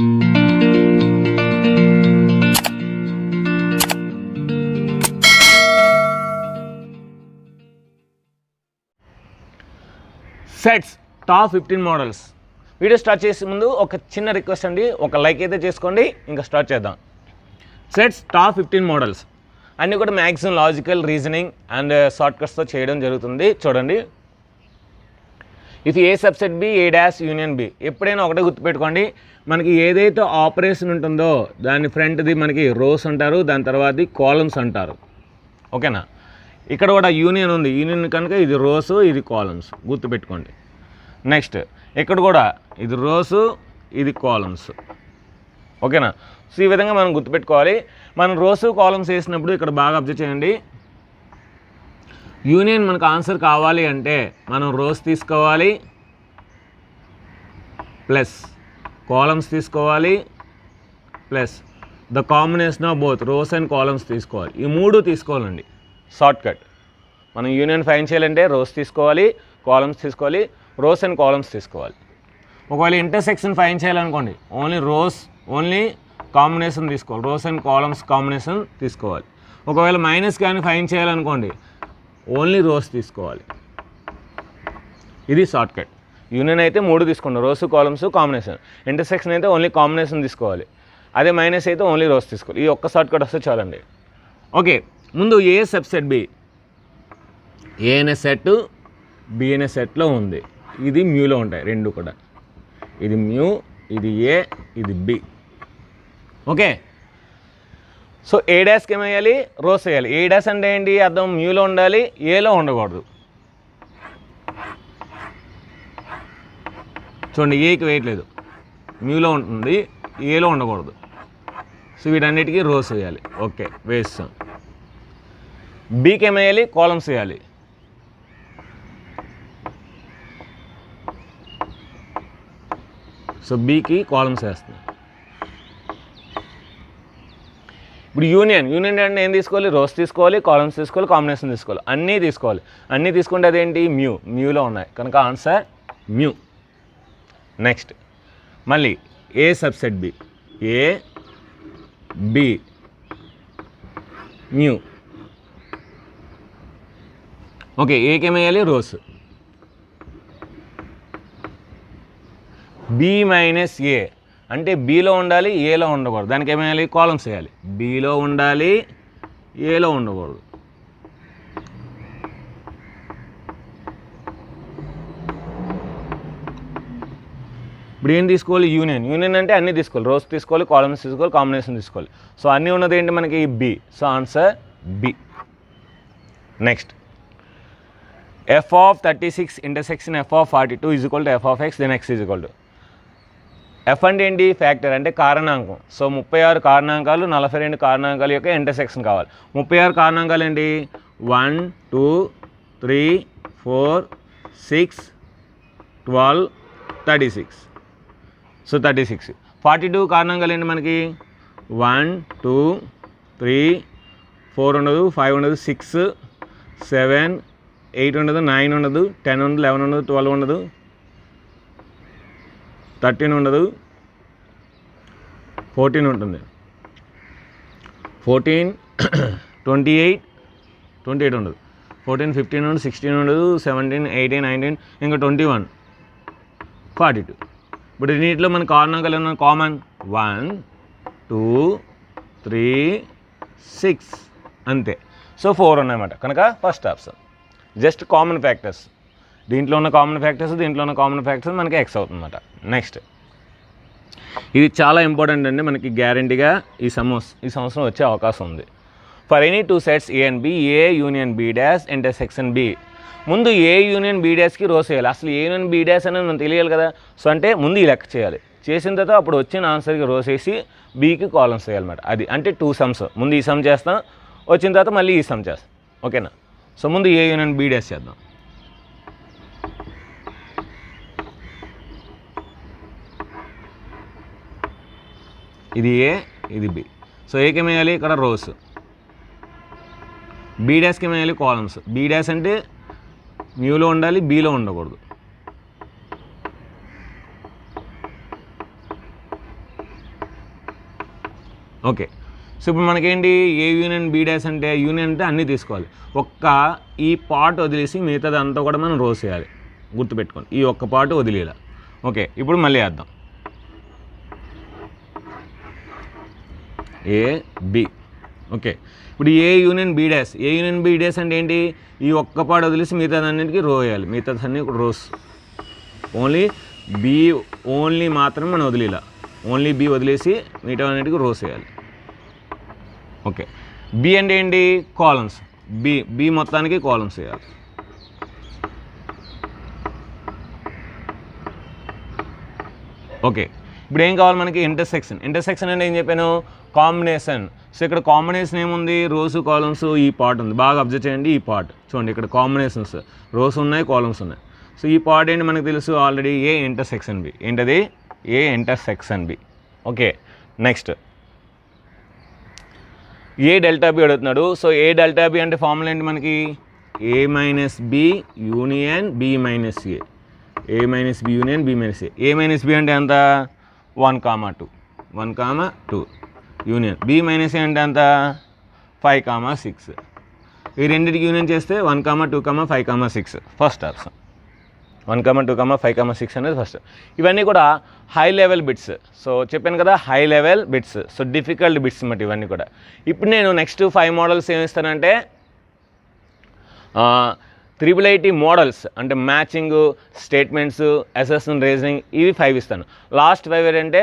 Sets top 15 models. Video start చేసే ముందు ఒక చిన్న రిక్వెస్ట్ అండి, ఒక లైక్ అయితే చేసుకోండి, ఇంకా స్టార్ట్ చేద్దాం. సెట్స్ టాప్ 15 మోడల్స్ అన్నీ కూడా మ్యాక్సిమం లాజికల్ రీజనింగ్ అండ్ షార్ట్కట్స్తో చేయడం జరుగుతుంది. చూడండి, if A subset B A dash union B. ఎప్పుడైనా ఒకటే గుర్తుపెట్టుకోండి, మనకి ఏదైతే ఆపరేషన్ ఉంటుందో దాని ఫ్రంట్ది మనకి రోస్ అంటారు, దాని తర్వాతది కాలమ్స్ అంటారు. ఓకేనా? ఇక్కడ కూడా యూనియన్ ఉంది, యూనియన్ కనుక ఇది రోసు, ఇది కాలమ్స్, గుర్తుపెట్టుకోండి. నెక్స్ట్ ఇక్కడ కూడా ఇది రోసు, ఇది కాలమ్స్. ఓకేనా? సో ఈ విధంగా మనం గుర్తుపెట్టుకోవాలి. మనం రోసు కాలమ్స్ వేసినప్పుడు ఇక్కడ బాగా అబ్జర్వ్ చేయండి. యూనియన్ మనకు ఆన్సర్ కావాలి అంటే మనం రోస్ తీసుకోవాలి ప్లస్ కాలమ్స్ తీసుకోవాలి plus the combination of both rows and columns తీసుకోవాలి. ఈ మూడు తీసుకోవాలండి షార్ట్కట్. మనం యూనియన్ ఫైండ్ చేయాలంటే రోస్ తీసుకోవాలి, కాలమ్స్ తీసుకోవాలి, రోస్ అండ్ కాలమ్స్ తీసుకోవాలి. ఒకవేళ ఇంటర్సెక్షన్ ఫైండ్ చేయాలనుకోండి, ఓన్లీ రోస్, ఓన్లీ కాంబినేషన్ తీసుకోవాలి, రోస్ అండ్ కాలమ్స్ కాంబినేషన్ తీసుకోవాలి. ఒకవేళ మైనస్ కానీ ఫైండ్ చేయాలనుకోండి, ఓన్లీ రోస్ తీసుకోవాలి. ఇది షార్ట్కట్. యూనియన్ అయితే మూడు తీసుకోండి, రోస్, కాలమ్స్, కాంబినేషన్. ఇంటర్సెక్షన్ అయితే ఓన్లీ కాంబినేషన్ తీసుకోవాలి. అదే మైనస్ అయితే ఓన్లీ రోస్ తీసుకోవాలి. ఈ ఒక్క షార్ట్కట్ వస్తే చాలండి. ఓకే, ముందు ఏ సబ్సెట్ బి. ఏ అనే సెట్ బి అనే సెట్లో ఉంది. ఇది మ్యూలో ఉంటాయి రెండు కూడా. ఇది మ్యూ, ఇది ఏ, ఇది బి. ఓకే, సో ఏ డాష్కి ఏమేయాలి? రోస్ వేయాలి. ఏ డాష్ అంటే ఏంటి అర్థం? మ్యూలో ఉండాలి, ఏలో ఉండకూడదు. చూడండి, ఏకి వేయట్లేదు, మ్యూలో ఉంటుంది, ఏలో ఉండకూడదు. సో వీటన్నిటికీ రోస్ వేయాలి. ఓకే, వేస్తాం. బీకి ఏమేయాలి? కాలమ్స్ వేయాలి. సో బీకి కాలమ్స్ వేస్తాం. ఇప్పుడు యూనియన్ అంటే ఏం తీసుకోవాలి? రోస్ తీసుకోవాలి, కాలమ్స్ తీసుకోవాలి, కాంబినేషన్ తీసుకోవాలి, అన్నీ తీసుకోవాలి. అన్నీ తీసుకుంటే అదేంటి? మ్యూలో ఉన్నాయి కనుక ఆన్సర్ మ్యూ. నెక్స్ట్ మళ్ళీ A subset B. A B mu. Okay, ఏకి ఏమేయాలి? రోస్. బి మైనస్ ఏ అంటే బీలో ఉండాలి, ఏలో ఉండకూడదు. దానికి ఏమేయాలి? కాలమ్స్ వేయాలి. బీలో ఉండాలి, ఏలో ఉండకూడదు. ఇప్పుడు ఏం తీసుకోవాలి? యూనియన్ అంటే అన్నీ తీసుకోవాలి, రోస్ తీసుకోవాలి, కాలమ్స్ తీసుకోవాలి, కాంబినేషన్ తీసుకోవాలి. సో అన్నీ ఉన్నది ఏంటి మనకి? B. So answer B. Next F of 36 intersection F of 42 is equal to F of X, then X is equal to. F అంటే ఏంటి? ఫ్యాక్టర్ అంటే కారణాంకం. సో 36 కారణాంకాలు, 42 కారణాంకాల యొక్క ఇంటర్సెక్షన్ కావాలి. 36 కారణాంకాలు ఏంటి? 1 2 3 4 6 12 36. సో 36. 42 కారణాంకాలు ఏంటి మనకి? 1 2 3 4 ఉండదు, 5 ఉండదు, 6 7 8 ఉండదు, 9 ఉండదు, 10 ఉండదు, 11 ఉండదు, 12 ఉండదు, 13 ఉండదు, 14 ఉంటుంది, 14 28 ఉండదు, 14 15 ఉండదు, 16 ఉండదు, 17 18 19 ఇంకా 21 42. ఇప్పుడు దీంట్లో మన కారణాంకాలు ఏమన్నా కామన్? 1 2 3 6 అంతే. సో 4 ఉన్నాయన్నమాట కనుక first option. Just common factors, దీంట్లో ఉన్న కామన్ ఫ్యాక్టర్స్, దీంట్లో ఉన్న కామన్ ఫ్యాక్టర్స్ మనకి ఎక్స్ అవుతుందన్నమాట. నెక్స్ట్ ఇది చాలా ఇంపార్టెంట్ అండి, మనకి గ్యారంటీగా ఈ సంవత్సరం వచ్చే అవకాశం ఉంది. For any two sets A and B, A union B dash intersection B. ముందు ఏ యూనియన్ బి డాష్కి రోస్ వేయాలి. అసలు ఏ యూనియన్ బి డాష్ అనేది మనం తెలియాలి కదా. సో అంటే ముందు ఈ లెక్క చేయాలి. చేసిన తర్వాత అప్పుడు వచ్చిన ఆన్సర్కి రోస్ వేసి బీకి కాలమ్స్ వేయాలన్నమాట. అది అంటే 2 సమ్స్. ముందు ఈ సమ్ చేస్తాం, వచ్చిన తర్వాత మళ్ళీ ఈ సమ్ చేస్తాం. ఓకేనా? సో ముందు ఏ యూనియన్ బి డాష్ చేద్దాం. ఇది ఏ, ఇది బి. సో ఏకి ఏమేయాలి? ఇక్కడ రోస్. బీ డాష్కి ఏమేయాలి? కాలమ్స్. బీ డాష్ అంటే న్యూలో ఉండాలి, బీలో ఉండకూడదు. ఓకే, సో ఇప్పుడు మనకేంటి ఏ యూనియన్ బి డాష్ అంటే యూనియన్ అంటే అన్నీ తీసుకోవాలి. ఒక్క ఈ పార్ట్ వదిలేసి మిగతాది అంతా కూడా మనం రోస్ చేయాలి, గుర్తుపెట్టుకోండి. ఈ ఒక్క పార్ట్ వదిలేలా. ఓకే, ఇప్పుడు మళ్ళీ వేద్దాం. ఏ బి. ఓకే, ఇప్పుడు A union B dash. A union B dash అంటే ఏంటి? ఈ ఒక్క పార్ట్ వదిలేసి మిగతాది అన్నింటికి రో వేయాలి, మిగతాది అన్ని రోస్. ఓన్లీ బి ఓన్లీ మాత్రం మనం వదిలేలా, ఓన్లీ బి వదిలేసి మిగతా అన్నింటికి రోస్ వేయాలి. ఓకే, బి అంటే ఏంటి? కాలమ్స్. బి మొత్తానికి కాలమ్స్ వేయాలి. ఓకే, ఇప్పుడు ఏం కావాలి మనకి? ఇంటర్సెక్షన్. ఇంటర్సెక్షన్ అంటే ఏం చెప్పాను? కాంబినేషన్. సో ఇక్కడ కాంబినేషన్ ఏముంది? రోస్ కాలమ్స్ ఈ పార్ట్ ఉంది. బాగా అబ్జర్వ్ చేయండి, ఈ పార్ట్ చూడండి, ఇక్కడ కాంబినేషన్స్ రోస్ ఉన్నాయి, కాలమ్స్ ఉన్నాయి. సో ఈ పార్ట్ ఏంటి మనకు తెలుసు ఆల్రెడీ, ఏ ఇంటర్సెక్షన్ బి. ఏంటది? A intersection B. Okay, next A delta B అడుగుతున్నాడు. సో ఏ డెల్టా బి అంటే ఫార్ములా ఏంటి మనకి? ఏ minus B union B minus A. A minus B union B minus A. A minus B అంటే ఎంత? 1,2 1,2 union. B minus A అంటే ఎంత? 5,6. ఈ రెండింటికి యూనియన్ చేస్తే 1,2, 5,6 ఫస్ట్ ఆప్షన్. 1,2, 5,6 అనేది ఫస్ట్. ఇవన్నీ కూడా హై లెవెల్ బిట్స్. సో చెప్పాను కదా, high level bits. So difficult bits అన్నమాట ఇవన్నీ కూడా. ఇప్పుడు నేను నెక్స్ట్ 5 మోడల్స్ ఏమిస్తానంటే IIIT మోడల్స్, అంటే మ్యాచింగ్, స్టేట్మెంట్స్, అసెస్మెంట్, రీజనింగ్, ఇవి 5 ఇస్తాను. లాస్ట్ 5 ఏంటంటే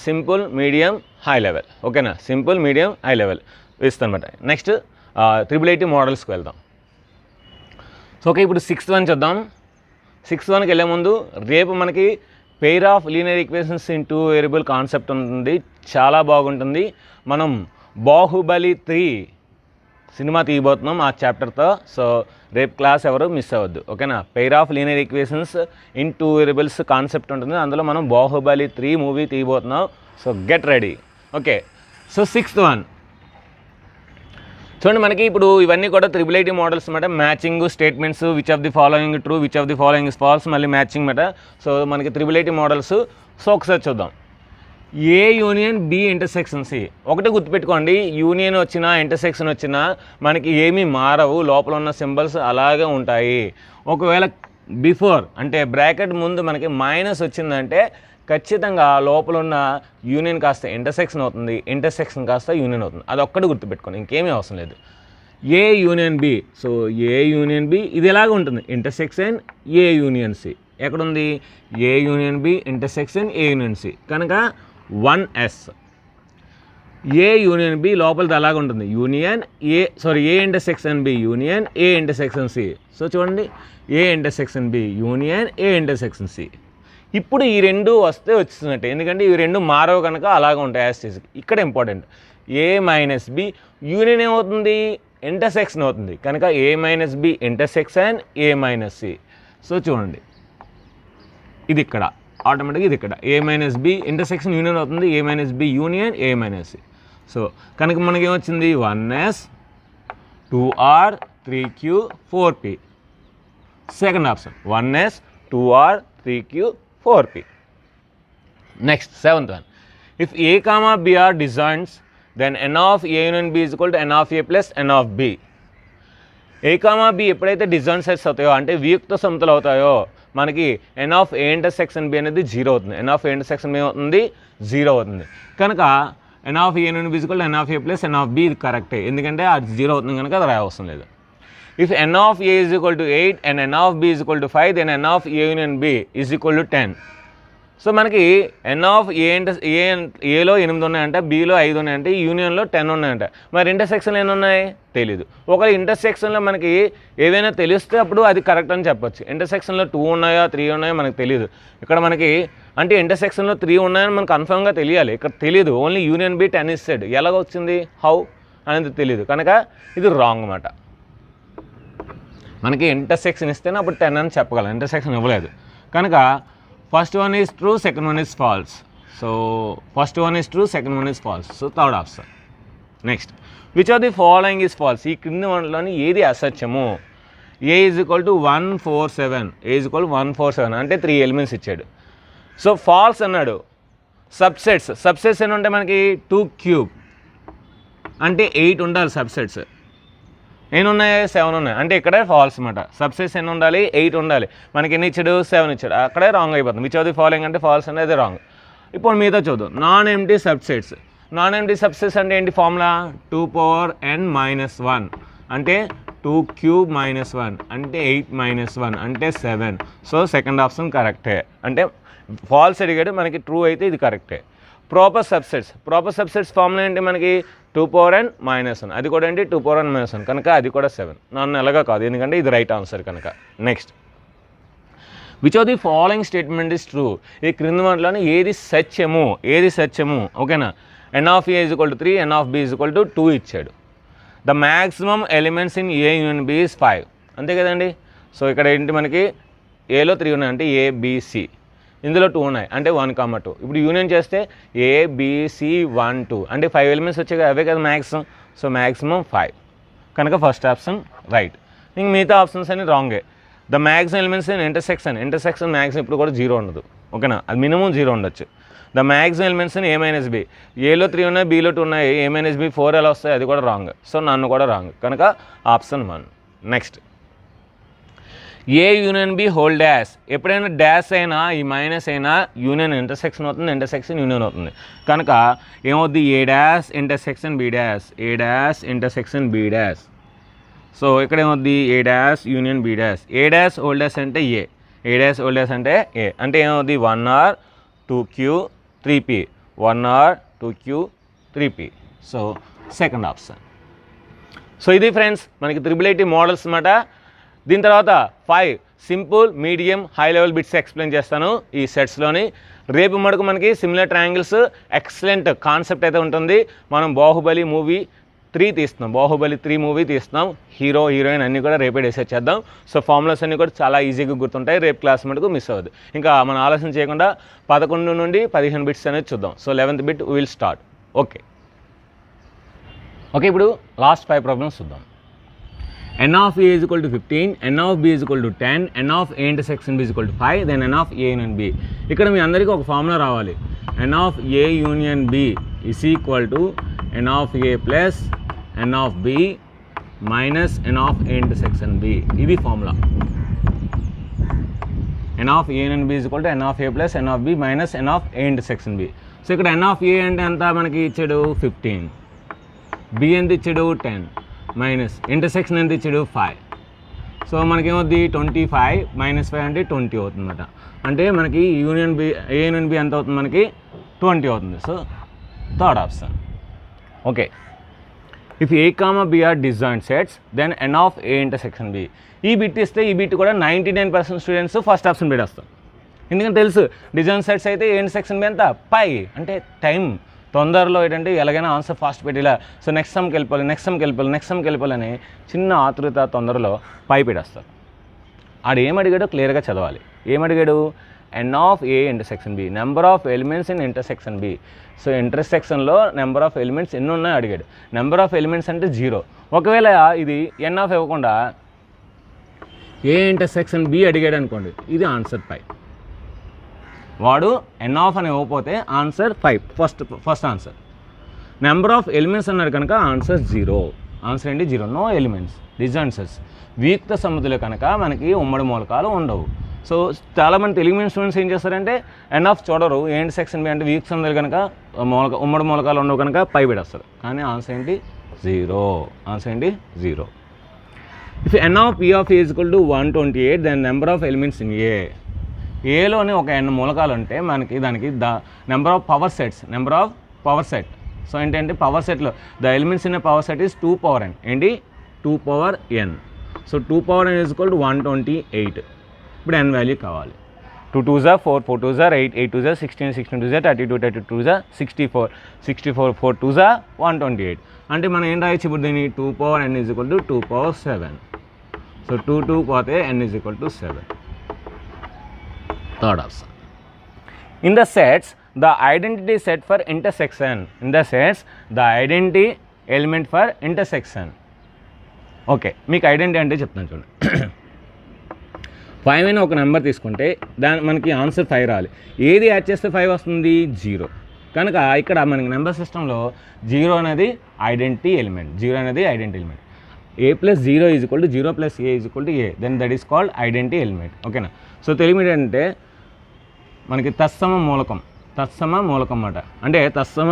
సింపుల్, మీడియం, హై లెవెల్. ఓకేనా? సింపుల్, మీడియం, హై లెవెల్ ఇస్తాను అనమాట. నెక్స్ట్ IIIT మోడల్స్కి వెళ్దాం. సో ఓకే, ఇప్పుడు 6th వన్ చూద్దాం. 6th వన్కి వెళ్ళే ముందు రేపు మనకి pair of linear equations in 2 variable concept ఉంటుంది, చాలా బాగుంటుంది. మనం బాహుబలి 3 సినిమా తీయబోతున్నాం ఆ చాప్టర్తో. సో రేపు క్లాస్ ఎవరు మిస్ అవ్వద్దు. ఓకేనా? Pair of linear equations in 2 variables concept ఉంటుంది, అందులో మనం బాహుబలి 3 మూవీ తీయబోతున్నాం. So get ready. Okay, so 6th one చూడండి. మనకి ఇప్పుడు ఇవన్నీ కూడా IIIT మోడల్స్ అన్నమాట. Matching, statements, which of the following true, which of the following is false, మళ్ళీ మ్యాచింగ్ అన్నమాట. సో మనకి IIIT మోడల్స్. సో ఒకసారి చూద్దాం. ఏ యూనియన్ బి ఇంటర్సెక్షన్ సి. ఒకటి గుర్తుపెట్టుకోండి, యూనియన్ వచ్చినా ఇంటర్సెక్షన్ వచ్చినా మనకి ఏమీ మారవు, లోపల ఉన్న సింబల్స్ అలాగే ఉంటాయి. ఒకవేళ బిఫోర్ అంటే బ్రాకెట్ ముందు మనకి మైనస్ వచ్చిందంటే ఖచ్చితంగా లోపల ఉన్న యూనియన్ కాస్త ఇంటర్సెక్షన్ అవుతుంది, ఇంటర్సెక్షన్ కాస్త యూనియన్ అవుతుంది. అది ఒక్కటి గుర్తుపెట్టుకోండి, ఇంకేమీ అవసరం లేదు. A union B. So A union B ఇది ఎలాగ ఉంటుంది? Intersection A union C. ఎక్కడుంది? A union B intersection A union C. కనుక 1S. ఏ యూనియన్ బి లోపలిది అలాగ ఉంటుంది, union A intersection B union A intersection C. So చూడండి, A intersection B union A intersection C. ఇప్పుడు ఈ రెండు వస్తే వచ్చినట్టే, ఎందుకంటే ఈ రెండు మారవు కనుక అలాగ ఉంటాయి యాస్టీస్. ఇక్కడ important, A minus B union ఏమవుతుంది? ఇంటర్సెక్షన్ అవుతుంది. కనుక A minus B intersection A minus C. So చూడండి, ఇది ఇక్కడ ఆటోమేటిక్గా ఇది ఇక్కడ A minus B intersection union అవుతుంది, A minus B union A minus C. So కనుక మనకి ఏమొచ్చింది? 1S 2R 3Q 4P. Second option 1S 2R 3Q 4P. Next 7th one. If A, B are disjoints, then n of A union B is equal to n of A plus n of B. A, B ఎప్పుడైతే disjoint sets అవుతాయో అంటే వియుక్త సమతులు అవుతాయో మనకి n of A intersection B అనేది 0 అవుతుంది. n of A intersection B ఏమవుతుంది? 0 అవుతుంది. కనుక n of A union B is equal to n of A plus n of B ఇది కరెక్టే, ఎందుకంటే అది 0 అవుతుంది కనుక అది రాయవసరం లేదు. If n of A is equal to 8 and n of B is equal to 5, then n of A union B is equal to 10. So మనకి n of ఏలో 8 ఉన్నాయంట, బీలో 5 ఉన్నాయంటే, యూనియన్లో 10 ఉన్నాయంట. మరి ఇంటర్సెక్షన్లో ఎన్ని ఉన్నాయి? తెలీదు. ఒకవేళ ఇంటర్సెక్షన్లో మనకి ఏవైనా తెలిస్తే అప్పుడు అది కరెక్ట్ అని చెప్పొచ్చు. ఇంటర్సెక్షన్లో 2 ఉన్నాయా 3 ఉన్నాయో మనకు తెలియదు. ఇక్కడ మనకి అంటే ఇంటర్సెక్షన్లో 3 ఉన్నాయని మనకు కన్ఫర్మ్గా తెలియాలి, ఇక్కడ తెలియదు. ఓన్లీ యూనియన్ బి 10 ఇస్తాడు. ఎలాగ వచ్చింది, హౌ అనేది తెలియదు, కనుక ఇది రాంగ్ అన్నమాట. మనకి ఇంటర్సెక్షన్ ఇస్తేనే అప్పుడు 10 అని చెప్పగలం, ఇంటర్సెక్షన్ ఇవ్వలేదు కనుక first one is true, second one is false. So first one is true, second one is false. So third option. Next, which of the following is false. ఈ క్రింది వాటిలోని ఏది అసత్యము? A is equal to 147, A is equal 147 అంటే 3 elements ఇచ్చాడు. So false అన్నాడు. Subsets ఎన్ని ఉంటాయి మనకి? 2 క్యూబ్. అంటే 8 ఉండాలి సబ్సెట్స్. ఎన్ని ఉన్నాయి? 7 ఉన్నాయి. అంటే ఇక్కడే ఫాల్స్ అనమాట. సబ్సెట్స్ ఎన్ని ఉండాలి? 8 ఉండాలి. మనకి ఎన్ని ఇచ్చాడు? 7 ఇచ్చాడు. అక్కడే రాంగ్ అయిపోతుంది. విచ్ ఆఫ్ ది ఫాలోయింగ్ అంటే ఫాల్స్ అనేది రాంగ్. ఇప్పుడు మీతో చూద్దాం. Non empty subsets. Non empty subsets అంటే ఏంటి ఫార్ములా? 2n-1 అంటే 2³-1 అంటే 8-1 అంటే 7. సో సెకండ్ ఆప్షన్ కరెక్టే. అంటే ఫాల్స్ అడిగాడు, మనకి ట్రూ అయితే ఇది కరెక్టే. ప్రాపర్ సబ్సెట్స్ ఫార్ములా ఏంటి మనకి? 2n-1 అది కూడా ఏంటి? 2n-1 కనుక అది కూడా 7. నన్ను ఎలాగా కాదు, ఎందుకంటే ఇది రైట్ ఆన్సర్ కనుక. Next, which of the following statement is true? ఈ క్రింద వాటిలోనే ఏది సత్యము? ఓకేనా? n of a is equal to 3, n of b is equal to 2 ఇచ్చాడు. The maximum elements in A union B is 5. అంతే కదండి. సో ఇక్కడ ఏంటి మనకి ఏలో 3 ఉన్నాయి అంటే ఏబిసి, ఇందులో 2 ఉన్నాయి అంటే 1,2. ఇప్పుడు యూనియన్ చేస్తే ఏబిసి 1 2 అంటే 5 ఎలిమెంట్స్ వచ్చాయి, అవే కదా మ్యాక్సిమం. సో మ్యాక్సిమం 5 కనుక ఫస్ట్ ఆప్షన్ రైట్. ఇంక మిగతా ఆప్షన్స్ అన్ని రాంగే. The maximum elements in intersection maximum ఇప్పుడు కూడా 0 ఉండదు. ఓకేనా? అది మినిమం 0 ఉండొచ్చు. The maximum elements in A-B, ఏలో 3 ఉన్నాయి, బీలో 2 ఉన్నాయి, A-B 4 ఎలా వస్తాయి? అది కూడా రాంగ్. సో నన్ను కూడా రాంగ్ కనుక option 1. Next, A union B whole dash. ఎప్పుడైనా డాష్ అయినా ఈ మైనస్ అయినా యూనియన్ ఇంటర్సెక్షన్ అవుతుంది, ఇంటర్సెక్షన్ యూనియన్ అవుతుంది. కనుక ఏమవుద్ది? A dash intersection B dash. So ఇక్కడ ఏమవుద్ది? A dash union B dash. A dash whole dash అంటే ఏ, అంటే ఏమవుద్ది? 1r 2q 3p, 1r 2q 3p. So second option. So ఇది ఫ్రెండ్స్ మనకి త్రిబుల్ మోడల్స్ అన్నమాట. దీని తర్వాత 5 simple, medium, high level bits explain చేస్తాను ఈ సెట్స్లోని. రేపు మటుకు మనకి సిమిలర్ ట్రయాంగిల్స్ ఎక్సలెంట్ కాన్సెప్ట్ అయితే ఉంటుంది. మనం బాహుబలి 3 మూవీ తీస్తున్నాం. హీరో హీరోయిన్ అన్నీ కూడా రేపే డిసైడ్ చేద్దాం. సో ఫార్ములాస్ అన్నీ కూడా చాలా ఈజీగా గుర్తుంటాయి. రేపు క్లాస్ మటుకు మిస్ అవ్వదు. ఇంకా మనం ఆలోచన చేయకుండా 11 నుండి 15 బిట్స్ అనేది చూద్దాం. So 11th bit will start. Okay, ఇప్పుడు లాస్ట్ 5 ప్రాబ్లమ్స్ చూద్దాం. n of a is equal to 15, n of b is equal to 10, n of a intersection b is equal to 5, then n of a union b. ఇక్కడ మీ అందరికీ ఒక formula రావాలి. n of a union b is equal to n of a plus n of b minus n of a intersection b. ఇది formula. n of a union b is equal to n of a plus n of b minus n of a intersection b. So ఇక్కడ n of a అంటే ఎంత మనకి ఇచ్చాడు? 15. b ఎంత ఇచ్చాడు? 10. Minus intersection ఎంత ఇచ్చాడు? 5. సో మనకేమవుద్ది? 25 - 5 అంటే 20 అవుతుంది అనమాట. అంటే మనకి union B, A union B ఎంత అవుతుంది? మనకి 20 అవుతుంది. So third option. Okay, if a, b are disjoint sets then n of a intersection b. ఈ బిట్ ఇస్తే ఈ బిట్ కూడా 99% స్టూడెంట్స్ ఫస్ట్ ఆప్షన్ పెట్టేస్తాం. ఎందుకంటే తెలుసు డిజాయిన్ సెట్స్ అయితే ఏ ఇంటర్సెక్షన్ బి ఎంత? పై. అంటే టైం తొందరలో ఏంటంటే ఎలాగైనా ఆన్సర్ ఫాస్ట్ పెట్టిలా. సో నెక్స్ట్ సమ్కి వెళ్ళిపోవాలని చిన్న ఆతృత తొందరలో పై పెట్టేస్తారు. ఆడు ఏమడిగాడో క్లియర్గా చదవాలి. ఏమడిగాడు? n of a intersection b, number of elements in intersection b. So ఇంటర్సెక్షన్లో నెంబర్ ఆఫ్ ఎలిమెంట్స్ ఎన్ని ఉన్నాయో అడిగాడు. నెంబర్ ఆఫ్ ఎలిమెంట్స్ అంటే 0. ఒకవేళ ఇది n of ఇవ్వకుండా ఏ ఇంటర్సెక్షన్ b అడిగాడు అనుకోండి, ఇది ఆన్సర్ 5. వాడు n of అని ఇవ్వకపోతే answer 5, first answer. Number of elements అన్నాడు కనుక ఆన్సర్ 0. ఆన్సర్ ఏంటి? 0. No elements, disjoint sets. వీక్త సముద్రులు కనుక మనకి ఉమ్మడి మూలకాలు ఉండవు. సో చాలామంది తెలుగు మీడియం స్టూడెంట్స్ ఏం చేస్తారంటే n of చూడరు, ఏ ఇంటర్సెక్షన్ బి అంటే వీక్ సముద్రులు కనుక ఉమ్మడి మూలకాలు ఉండవు కనుక పై పెడేస్తారు. కానీ ఆన్సర్ ఏంటి? 0. ఆన్సర్ ఏంటి? 0. ఇఫ్ n of p of a is equal to 128 then number of elements in A. ఏలోని ఒక n మూలకాలు ఉంటే మనకి దానికి number of power set. So ఏంటంటే పవర్ సెట్లో the elements in power set is 2 power n. ఏంటి? 2 power n. So 2 power n is equal to 128. ఇప్పుడు n వాల్యూ కావాలి. 2 2s are 4, 4 2s are 8, 8 2s are 16, 16 2s are 32, 32 2s are 64, 64 4 2s are 128. అంటే మనం ఏం రాయొచ్చు ఇప్పుడు దీన్ని? 2 power n is equal to 2 power 7. So 2 2 పోతే n is equal to 7. Third option. In the sets, the identity set for intersection. In the sets, the identity element for intersection. Okay, మీకు identity అంటే చెప్తాను చూడండి. 5 అని ఒక number తీసుకుంటే మనకి answer 5 రావాలి. ఏది యాడ్ చేస్తే 5 వస్తుంది? 0. కనుక ఇక్కడ మనకి నెంబర్ సిస్టంలో 0 అనేది identity element, a plus 0 is equal to 0 plus a is equal to a, then that is called identity element. ఓకేనా. సో తెలుగు ఏంటంటే మనకి తత్సమ మూలకం అన్నమాట. అంటే తత్సమ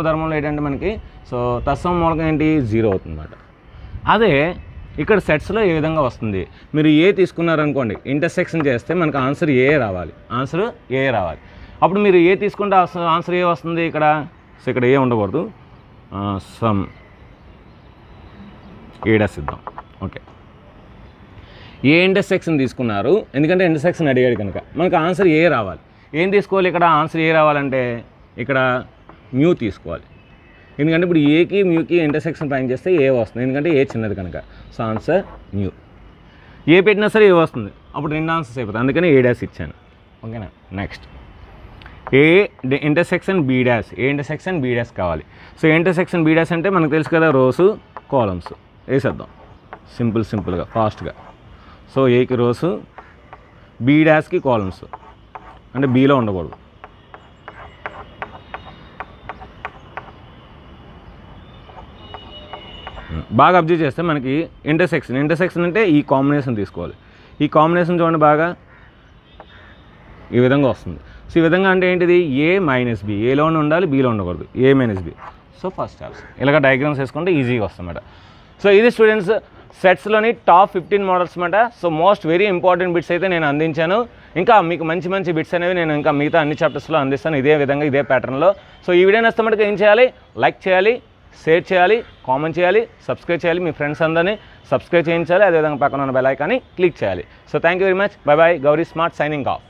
ధర్మంలో ఏంటంటే మనకి సో తత్సమ మూలకం ఏంటి 0 అవుతుంది అన్నమాట. అదే ఇక్కడ సెట్స్లో ఏ విధంగా వస్తుంది, మీరు ఏ తీసుకున్నారనుకోండి, ఇంటర్సెక్షన్ చేస్తే మనకు ఆన్సర్ ఏ రావాలి. అప్పుడు మీరు ఏ తీసుకుంటే ఆన్సర్ ఏ వస్తుంది ఇక్కడ. సో ఇక్కడ ఏ ఉండకూడదు, సమ్ ఏడాస్ ఇద్దాం. ఓకే, ఏ ఇంటర్సెక్షన్ తీసుకున్నారు, ఎందుకంటే ఇంటర్సెక్షన్ అడిగాడు కనుక మనకు ఆన్సర్ ఏ రావాలి. ఏం తీసుకోవాలి ఇక్కడ, ఆన్సర్ ఏ రావాలంటే ఇక్కడ మ్యూ తీసుకోవాలి. ఎందుకంటే ఇప్పుడు ఏకి మ్యూకి ఇంటర్సెక్షన్ ఫైండ్ చేస్తే ఏ వస్తుంది, ఎందుకంటే ఏ చిన్నది కనుక. So answer mu. ఏ పెట్టినా సరే ఏ వస్తుంది, అప్పుడు 2 ఆన్సర్స్ అయిపోతుంది, అందుకని ఏ డాష్ ఇచ్చాను. ఓకేనా. Next A intersection B dash కావాలి. సో ఇంటర్సెక్షన్ బీ డాష్ అంటే మనకు తెలుసు కదా, రోస్ కాలమ్స్ వేసేద్దాం సింపుల్గా ఫాస్ట్గా. సో ఏకి రోస్, బీ డాష్కి కాలమ్స్, అంటే బీలో ఉండకూడదు. బాగా అబ్జర్వ్ చేస్తే మనకి ఇంటర్సెక్షన్ అంటే ఈ కాంబినేషన్ తీసుకోవాలి. ఈ కాంబినేషన్ చూడండి బాగా ఈ విధంగా వస్తుంది. సో ఈ విధంగా అంటే ఏంటిది, ఏ మైనస్ బి, ఏలోనే ఉండాలి బీలో ఉండకూడదు, A minus B. So first option ఇలాగ డయాగ్రామ్స్ వేసుకుంటే ఈజీగా వస్తుందన్నమాట. సో ఇది స్టూడెంట్స్ సెట్స్లోని టాప్ 15 మోడల్స్ అన్నమాట. So most very important bits అయితే నేను అందించాను. ఇంకా మీకు మంచి బిట్స్ అనేవి నేను ఇంకా మిగతా అన్ని చాప్టర్స్లో అందిస్తాను ఇదే విధంగా, ఇదే ప్యాటర్న్లో. సో ఈ వీడియో నచ్చితే మటుకు ఏం చేయాలి, లైక్ చేయాలి, షేర్ చేయాలి, కామెంట్ చేయాలి, సబ్స్క్రైబ్ చేయాలి, మీ ఫ్రెండ్స్ అందరినీ సబ్స్క్రైబ్ చేయించాలి, అదేవిధంగా పక్కన ఉన్న బెల్ ఐకాన్ని క్లిక్ చేయాలి. So thank you very much, by by. Gauri smart signing off.